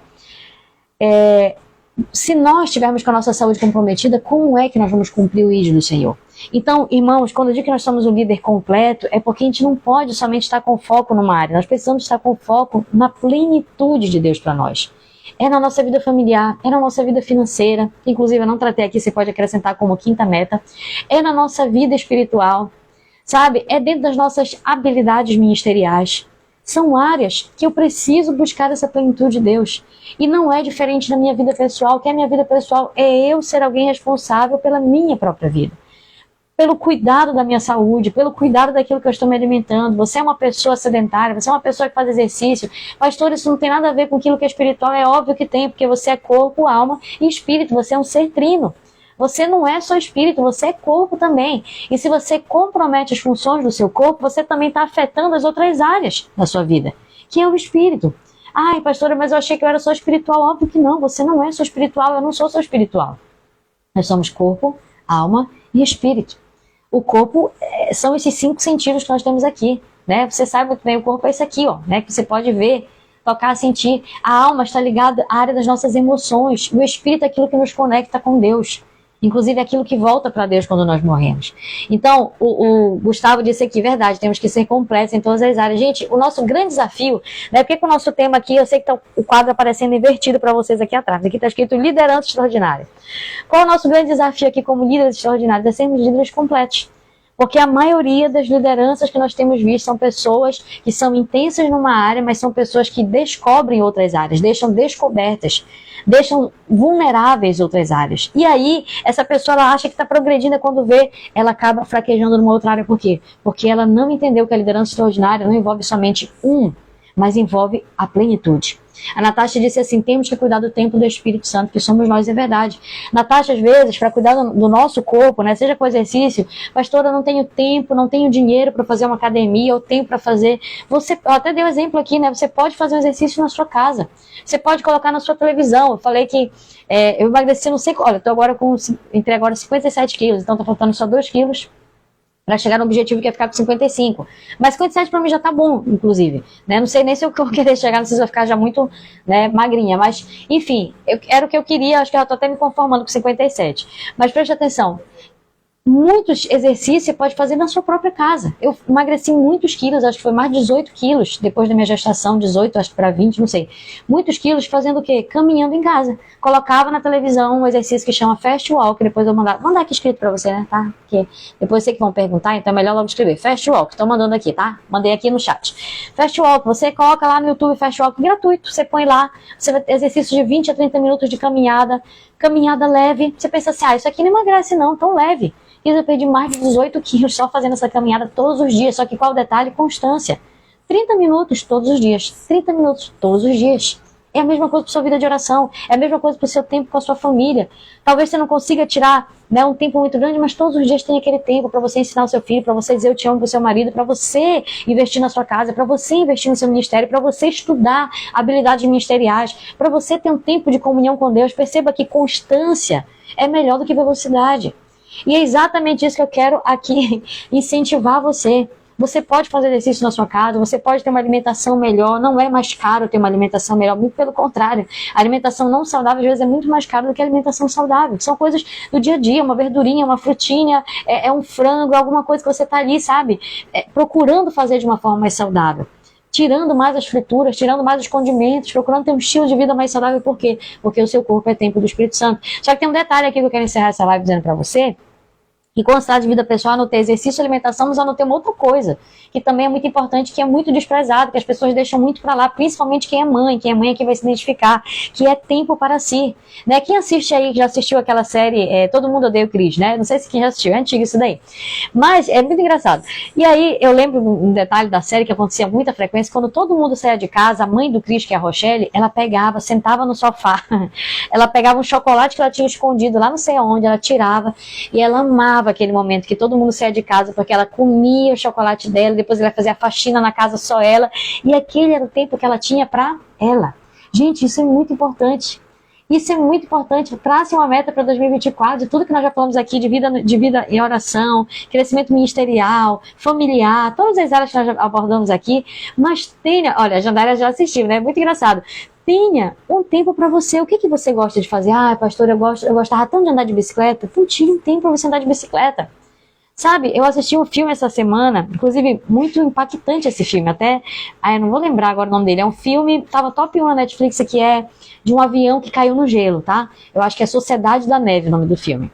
se nós estivermos com a nossa saúde comprometida, como é que nós vamos cumprir o ídolo do Senhor? Então, irmãos, quando eu digo que nós somos um líder completo, é porque a gente não pode somente estar com foco numa área, nós precisamos estar com foco na plenitude de Deus para nós. É na nossa vida familiar, é na nossa vida financeira, inclusive eu não tratei aqui, você pode acrescentar como quinta meta, é na nossa vida espiritual, sabe? É dentro das nossas habilidades ministeriais. São áreas que eu preciso buscar essa plenitude de Deus. E não é diferente na minha vida pessoal, que a minha vida pessoal é eu ser alguém responsável pela minha própria vida. Pelo cuidado da minha saúde, pelo cuidado daquilo que eu estou me alimentando. Você é uma pessoa sedentária, você é uma pessoa que faz exercício. Pastor, isso não tem nada a ver com aquilo que é espiritual. É óbvio que tem, porque você é corpo, alma e espírito. Você é um ser trino. Você não é só espírito, você é corpo também. E se você compromete as funções do seu corpo, você também está afetando as outras áreas da sua vida, que é o espírito. Ai, pastora, mas eu achei que eu era só espiritual. Óbvio que não, você não é só espiritual, eu não sou só espiritual. Nós somos corpo, alma e espírito. O corpo são esses 5 sentidos que nós temos aqui, né? Você sabe muito bem, o corpo é isso aqui, ó, né? Que você pode ver, tocar, sentir. A alma está ligada à área das nossas emoções. O espírito é aquilo que nos conecta com Deus. Inclusive aquilo que volta para Deus quando nós morremos. Então, o Gustavo disse aqui, verdade, temos que ser completos em todas as áreas. Gente, o nosso grande desafio, né? Porque com o nosso tema aqui, eu sei que tá o quadro aparecendo invertido para vocês aqui atrás. Aqui está escrito liderança extraordinária. Qual é o nosso grande desafio aqui como líderes extraordinários? É sermos líderes completos. Porque a maioria das lideranças que nós temos visto são pessoas que são intensas numa área, mas são pessoas que descobrem outras áreas, deixam descobertas, deixam vulneráveis outras áreas. E aí, essa pessoa ela acha que está progredindo, quando vê, ela acaba fraquejando numa outra área. Por quê? Porque ela não entendeu que a liderança extraordinária não envolve somente mas envolve a plenitude. A Natasha disse assim, temos que cuidar do templo do Espírito Santo, que somos nós, é verdade. Natasha, às vezes, para cuidar do nosso corpo, né, seja com exercício, pastora, eu não tenho tempo, não tenho dinheiro para fazer uma academia, eu tenho para fazer... eu até dei um exemplo aqui, né? Você pode fazer um exercício na sua casa. Você pode colocar na sua televisão. Eu falei que eu emagreci, não sei... Olha, eu tô agora entrei agora 57 quilos, então tá faltando só 2 quilos para chegar no objetivo que é ficar com 55. Mas 57 para mim já tá bom, inclusive. Né? Não sei nem se eu vou querer chegar, não sei se eu vou ficar já muito, né, magrinha. Mas, enfim, era o que eu queria, acho que eu tô até me conformando com 57. Mas preste atenção. Muitos exercícios você pode fazer na sua própria casa. Eu emagreci muitos quilos, acho que foi mais de 18 quilos depois da minha gestação, 18, acho que para 20, não sei. Muitos quilos fazendo o quê? Caminhando em casa. Colocava na televisão um exercício que chama Fast Walk, depois eu mandar aqui escrito para você, né, tá? Porque depois sei que vão perguntar, então é melhor logo escrever. Fast Walk, tô mandando aqui, tá? Mandei aqui no chat. Fast Walk, você coloca lá no YouTube Fast Walk gratuito, você põe lá, você vai ter exercício de 20 a 30 minutos de caminhada leve. Você pensa assim, isso aqui não emagrece não, tão leve. E eu perdi mais de 18 quilos só fazendo essa caminhada todos os dias. Só que qual o detalhe? Constância. 30 minutos todos os dias. 30 minutos todos os dias. É a mesma coisa para sua vida de oração. É a mesma coisa para o seu tempo com a sua família. Talvez você não consiga tirar, né, um tempo muito grande, mas todos os dias tem aquele tempo para você ensinar o seu filho, para você dizer eu te amo para o seu marido, para você investir na sua casa, para você investir no seu ministério, para você estudar habilidades ministeriais, para você ter um tempo de comunhão com Deus. Perceba que constância é melhor do que velocidade. E é exatamente isso que eu quero aqui incentivar você. Você pode fazer exercício na sua casa, você pode ter uma alimentação melhor, não é mais caro ter uma alimentação melhor, muito pelo contrário. A alimentação não saudável às vezes é muito mais cara do que a alimentação saudável. São coisas do dia a dia, uma verdurinha, uma frutinha, um frango, alguma coisa que você está ali, sabe? Procurando fazer de uma forma mais saudável. Tirando mais as frituras, tirando mais os condimentos, procurando ter um estilo de vida mais saudável. Por quê? Porque o seu corpo é templo do Espírito Santo. Só que tem um detalhe aqui que eu quero encerrar essa live dizendo pra você, que com o estado de vida pessoal, anotei exercício e alimentação, mas anotei uma outra coisa, que também é muito importante, que é muito desprezado, que as pessoas deixam muito pra lá, principalmente quem é mãe é quem vai se identificar, que é tempo para si. Né? Quem assiste aí, já assistiu aquela série, Todo Mundo Odeia o Chris, né? Não sei se quem já assistiu, é antigo isso daí. Mas é muito engraçado. E aí, eu lembro um detalhe da série que acontecia com muita frequência, quando todo mundo saía de casa, a mãe do Chris, que é a Rochelle, ela pegava, sentava no sofá, ela pegava um chocolate que ela tinha escondido lá não sei aonde, ela tirava, e ela amava aquele momento que todo mundo saía de casa, porque ela comia o chocolate dela, depois ela fazia a faxina na casa só ela, e aquele era o tempo que ela tinha pra ela. Gente, isso é muito importante. Isso é muito importante. Trace uma meta para 2024, de tudo que nós já falamos aqui, de vida em oração, crescimento ministerial, familiar, todas as áreas que nós já abordamos aqui, mas tenha, olha, a Jandária já assistiu, né? Muito engraçado. Tenha um tempo para você. O que você gosta de fazer? Ah, pastor, eu gostava tanto de andar de bicicleta. Então tire um tempo para você andar de bicicleta. Sabe, eu assisti um filme essa semana, inclusive muito impactante esse filme, até, eu não vou lembrar agora o nome dele, é um filme, tava top 1 na Netflix, que é de um avião que caiu no gelo, tá? Eu acho que é Sociedade da Neve o nome do filme.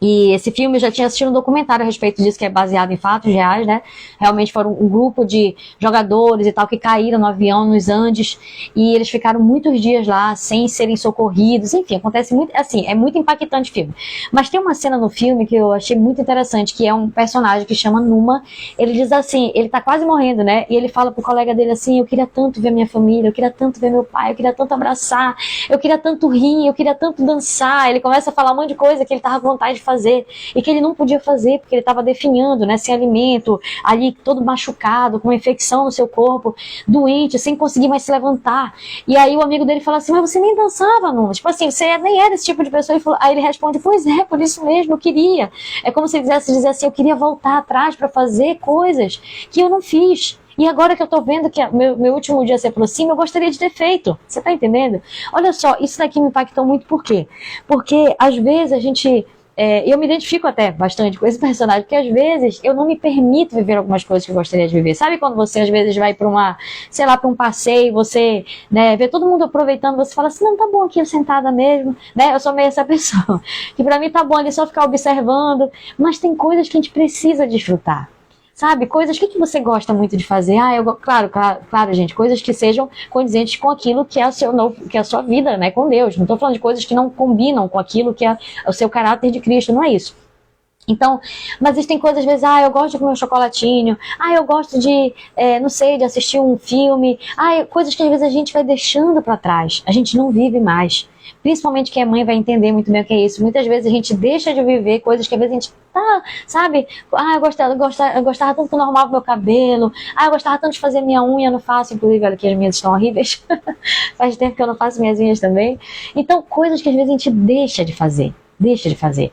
E esse filme eu já tinha assistido um documentário a respeito disso, que é baseado em fatos reais, né? Realmente foram um grupo de jogadores e tal que caíram no avião nos Andes e eles ficaram muitos dias lá sem serem socorridos. Enfim, acontece muito, assim, é muito impactante o filme. Mas tem uma cena no filme que eu achei muito interessante, que é um personagem que chama Numa. Ele diz assim, ele tá quase morrendo, né? E ele fala pro colega dele assim, eu queria tanto ver minha família, eu queria tanto ver meu pai, eu queria tanto abraçar, eu queria tanto rir, eu queria tanto dançar. Ele começa a falar um monte de coisa que ele tava com vontade de fazer e que ele não podia fazer porque ele estava definhando, né, sem alimento, ali todo machucado, com uma infecção no seu corpo, doente, sem conseguir mais se levantar. E aí o amigo dele fala assim, mas você nem dançava, não? Tipo assim, você nem era esse tipo de pessoa. Aí ele responde, pois é, por isso mesmo, eu queria. É como se ele quisesse dizer assim, eu queria voltar atrás para fazer coisas que eu não fiz. E agora que eu tô vendo que meu último dia se aproxima, eu gostaria de ter feito. Você tá entendendo? Olha só, isso daqui me impactou muito, por quê? Porque às vezes a gente... eu me identifico até bastante com esse personagem, porque às vezes eu não me permito viver algumas coisas que eu gostaria de viver. Sabe quando você às vezes vai para uma, sei lá, para um passeio, você, né, vê todo mundo aproveitando, você fala assim, não, tá bom aqui eu sentada mesmo, né? Eu sou meio essa pessoa, que para mim tá bom ali só ficar observando, mas tem coisas que a gente precisa desfrutar. Sabe, coisas, o que você gosta muito de fazer? Claro, gente, coisas que sejam condizentes com aquilo que é, que é a sua vida, né, com Deus. Não estou falando de coisas que não combinam com aquilo que é o seu caráter de Cristo, não é isso. Então, mas existem coisas, às vezes, eu gosto de comer um chocolatinho, eu gosto de, não sei, de assistir um filme, coisas que às vezes a gente vai deixando para trás, a gente não vive mais. Principalmente quem é mãe vai entender muito bem o que é isso. Muitas vezes a gente deixa de viver coisas que às vezes a gente tá, sabe? Eu gostava tanto que eu não arrumava meu cabelo. Eu gostava tanto de fazer minha unha, não faço. Inclusive, olha que as minhas estão horríveis. Faz tempo que eu não faço minhas unhas também. Então, coisas que às vezes a gente deixa de fazer.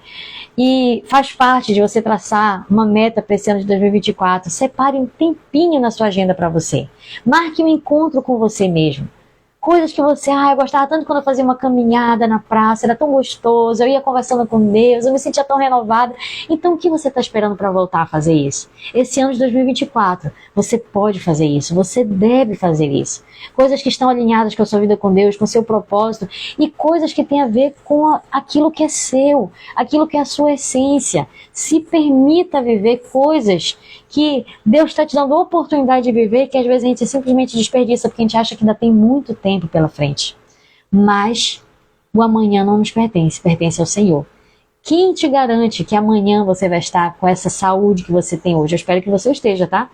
E faz parte de você traçar uma meta para esse ano de 2024. Separe um tempinho na sua agenda para você. Marque um encontro com você mesmo. Coisas que você, eu gostava tanto quando eu fazia uma caminhada na praça, era tão gostoso, eu ia conversando com Deus, eu me sentia tão renovada. Então o que você está esperando para voltar a fazer isso? Esse ano de 2024, você pode fazer isso, você deve fazer isso. Coisas que estão alinhadas com a sua vida com Deus, com o seu propósito, e coisas que têm a ver com aquilo que é seu, aquilo que é a sua essência. Se permita viver coisas que Deus está te dando a oportunidade de viver, que às vezes a gente simplesmente desperdiça porque a gente acha que ainda tem muito tempo pela frente. Mas o amanhã não nos pertence, pertence ao Senhor. Quem te garante que amanhã você vai estar com essa saúde que você tem hoje? Eu espero que você esteja, tá?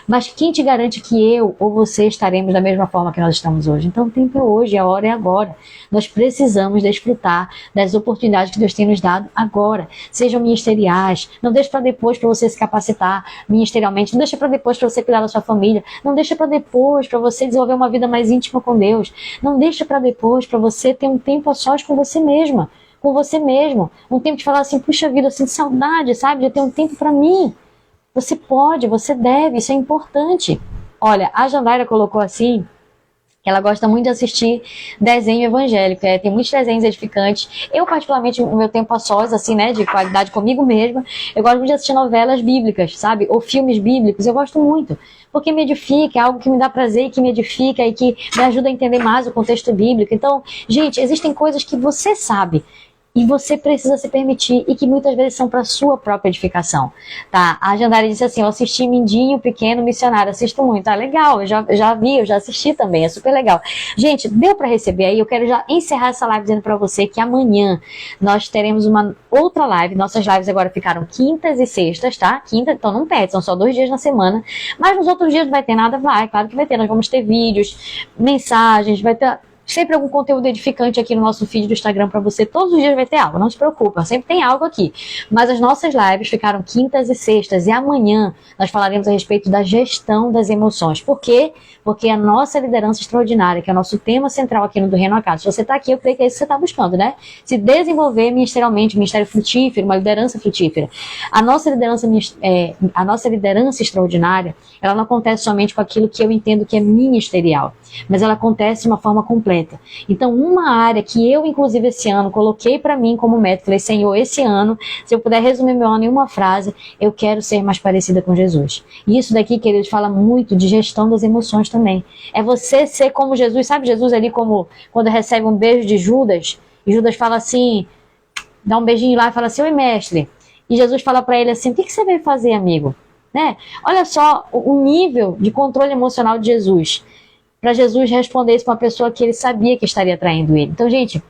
Mas quem te garante que eu ou você estaremos da mesma forma que nós estamos hoje? Então o tempo é hoje, a hora é agora. Nós precisamos desfrutar das oportunidades que Deus tem nos dado agora. Sejam ministeriais, não deixe para depois para você se capacitar ministerialmente, não deixe para depois para você cuidar da sua família, não deixe para depois para você desenvolver uma vida mais íntima com Deus, não deixe para depois para você ter um tempo a sós com você mesma, com você mesmo, um tempo de falar assim, puxa vida, eu sinto saudade, sabe, de ter um tempo para mim. Você pode, você deve, isso é importante. Olha, a Jandaira colocou assim, que ela gosta muito de assistir desenho evangélico, tem muitos desenhos edificantes. Eu, particularmente, no meu tempo a sós, assim, né, de qualidade comigo mesma, eu gosto muito de assistir novelas bíblicas, sabe, ou filmes bíblicos, eu gosto muito, porque me edifica, é algo que me dá prazer e que me edifica e que me ajuda a entender mais o contexto bíblico. Então, gente, existem coisas que você sabe, e você precisa se permitir, e que muitas vezes são para sua própria edificação, tá? A Jandara disse assim, eu assisti Mindinho Pequeno Missionário, assisto muito, legal, eu já vi, eu já assisti também, é super legal. Gente, deu para receber aí, eu quero já encerrar essa live dizendo para você que amanhã nós teremos uma outra live, nossas lives agora ficaram quintas e sextas, tá? Quinta, então não perde, são só 2 dias na semana, mas nos outros dias não vai ter nada, claro que vai ter, nós vamos ter vídeos, mensagens, vai ter... sempre algum conteúdo edificante aqui no nosso feed do Instagram para você. Todos os dias vai ter algo, não se preocupa, sempre tem algo aqui. Mas as nossas lives ficaram quintas e sextas, e amanhã nós falaremos a respeito da gestão das emoções. Por quê? Porque a nossa liderança extraordinária, que é o nosso tema central aqui no Do Reino Acado, se você está aqui, eu creio que é isso que você está buscando, né? Se desenvolver ministerialmente, ministério frutífero, uma liderança frutífera. A nossa liderança extraordinária, ela não acontece somente com aquilo que eu entendo que é ministerial, mas ela acontece de uma forma completa. Então, uma área que eu, inclusive, esse ano, coloquei para mim como meta, falei, Senhor, esse ano, se eu puder resumir meu ano em uma frase, eu quero ser mais parecida com Jesus. E isso daqui, queridos, fala muito de gestão das emoções também. É você ser como Jesus, sabe Jesus ali como quando recebe um beijo de Judas, e Judas fala assim, dá um beijinho lá e fala assim, oi mestre. E Jesus fala para ele assim, o que você veio fazer, amigo? Né? Olha só o nível de controle emocional de Jesus. Para Jesus responder isso para uma pessoa que ele sabia que estaria traindo ele. Então, gente,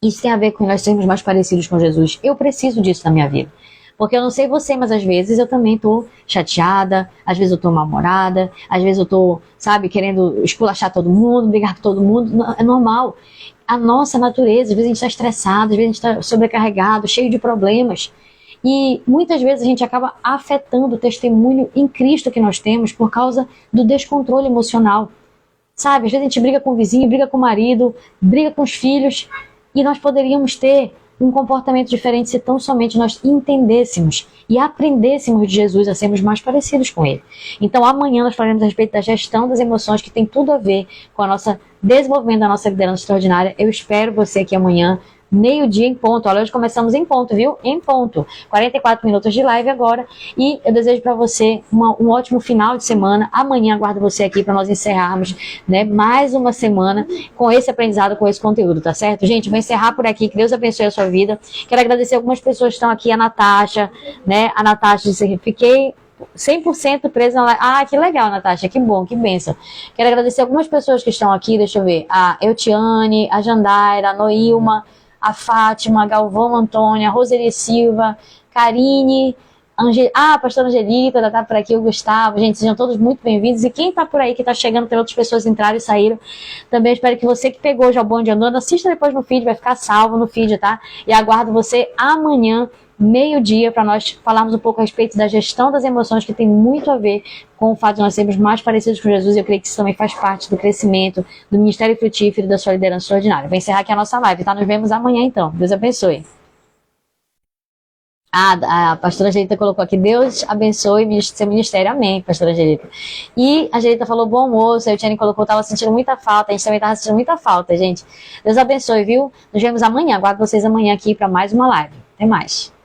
isso tem a ver com nós sermos mais parecidos com Jesus. Eu preciso disso na minha vida. Porque eu não sei você, mas às vezes eu também tô chateada, às vezes eu tô mal-humorada, às vezes eu tô, sabe, querendo esculachar todo mundo, brigar com todo mundo. É normal. A nossa natureza, às vezes a gente está estressado, às vezes a gente está sobrecarregado, cheio de problemas. E muitas vezes a gente acaba afetando o testemunho em Cristo que nós temos por causa do descontrole emocional. Sabe, às vezes a gente briga com o vizinho, briga com o marido, briga com os filhos, e nós poderíamos ter um comportamento diferente se tão somente nós entendêssemos e aprendêssemos de Jesus a sermos mais parecidos com Ele. Então amanhã nós falaremos a respeito da gestão das emoções, que tem tudo a ver com o nosso desenvolvimento da nossa liderança extraordinária. Eu espero você aqui amanhã, meio-dia em ponto. Olha, hoje começamos em ponto, viu? Em ponto. 44 minutos de live agora. E eu desejo para você um ótimo final de semana. Amanhã aguardo você aqui para nós encerrarmos, né, mais uma semana com esse aprendizado, com esse conteúdo, tá certo? Gente, vou encerrar por aqui. Que Deus abençoe a sua vida. Quero agradecer algumas pessoas que estão aqui. A Natasha, né? A Natasha disse: fiquei 100% presa na live. Ah, que legal, Natasha, que bom, que bênção. Quero agradecer algumas pessoas que estão aqui. Deixa eu ver. A Eutiane, a Jandaira, a Noilma, a Fátima, a Galvão Antônia, a Roseli Silva, Karine, a pastora Angelita, ainda tá por aqui, o Gustavo. Gente, sejam todos muito bem-vindos. E quem tá por aí, que tá chegando, tem outras pessoas que entraram e saíram. Também espero que você que pegou já o bonde andando, assista depois no feed, vai ficar salvo no feed, tá? E aguardo você amanhã, meio-dia, para nós falarmos um pouco a respeito da gestão das emoções, que tem muito a ver com o fato de nós sermos mais parecidos com Jesus. E eu creio que isso também faz parte do crescimento do Ministério Frutífero, da sua liderança extraordinária. Vou encerrar aqui a nossa live, tá? Nos vemos amanhã, então. Deus abençoe. A pastora Angelita colocou aqui: Deus abençoe seu ministério. Amém, pastora Angelita. E a Angelita falou: bom almoço. A Eutiane colocou: estava sentindo muita falta. A gente também estava sentindo muita falta, gente. Deus abençoe, viu? Nos vemos amanhã. Aguardo vocês amanhã aqui para mais uma live. Até mais.